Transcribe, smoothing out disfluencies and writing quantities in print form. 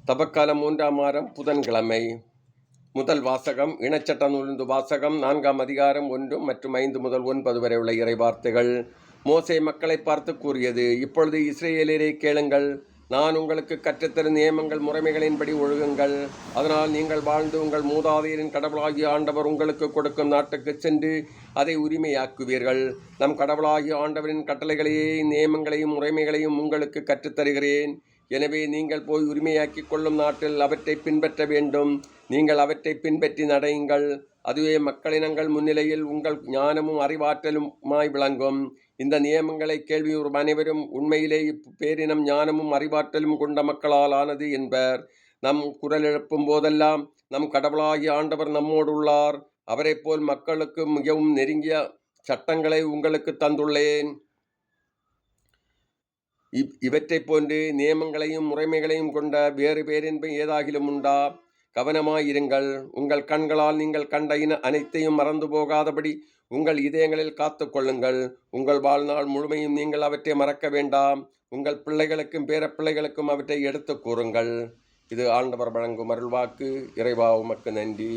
தபக்காலம் 3ஆம் வாரம் புதன்கிழமை. முதல் வாசகம் இனச்சட்ட நூலிருந்து வாசகம் 4ஆம் அதிகாரம் 1 மற்றும் 5 முதல் 9 வரை உள்ள இறைவார்த்தைகள். மோசே மக்களை பார்த்து கூறியது: இப்பொழுது இஸ்ரேலரே கேளுங்கள், நான் உங்களுக்கு கற்றுத்தரும் நியமங்கள் முறைமைகளின்படி ஒழுகுங்கள். அதனால் நீங்கள் வாழ்ந்து உங்கள் மூதாதையரின் கடவுளாகிய ஆண்டவர் உங்களுக்கு கொடுக்கும் நாட்டுக்கு சென்று அதை உரிமையாக்குவீர்கள். நம் கடவுளாகிய ஆண்டவரின் கட்டளைகளையும் நியமங்களையும் முறைமைகளையும் உங்களுக்கு கற்றுத்தருகிறேன். எனவே நீங்கள் போய் உரிமையாக்கி கொள்ளும் நாட்டில் அவற்றை பின்பற்ற வேண்டும். நீங்கள் அவற்றை பின்பற்றி நடையுங்கள். அதுவே மக்களினங்கள் முன்னிலையில் உங்கள் ஞானமும் அறிவாற்றலுமாய் விளங்கும். இந்த நியமங்களை கேள்வியுறும் அனைவரும் உண்மையிலே பேரினம் ஞானமும் அறிவாற்றலும் கொண்ட மக்களால் ஆனது என்பர். நம் குரல் எழுப்பும் போதெல்லாம் நம் கடவுளாகிய ஆண்டவர் நம்மோடு உள்ளார். அவரை போல் மக்களுக்கு மிகவும் நெருங்கிய சட்டங்களை உங்களுக்கு தந்துள்ளேன். இவற்றை போன்று நியமங்களையும் முறைமைகளையும் கொண்ட வேறு பேரின்பம் ஏதாகிலும் உண்டா? கவனமாயிருங்கள். உங்கள் கண்களால் நீங்கள் கண்ட அனைத்தையும் மறந்து போகாதபடி உங்கள் இதயங்களில் காத்து கொள்ளுங்கள். உங்கள் வாழ்நாள் முழுமையும் நீங்கள் அவற்றை மறக்க வேண்டாம். உங்கள் பிள்ளைகளுக்கும் பேரப்பிள்ளைகளுக்கும் அவற்றை எடுத்து கூறுங்கள். இது ஆண்டவர் வழங்கும் அருள்வாக்கு. இறைவா, உமக்கு நன்றி.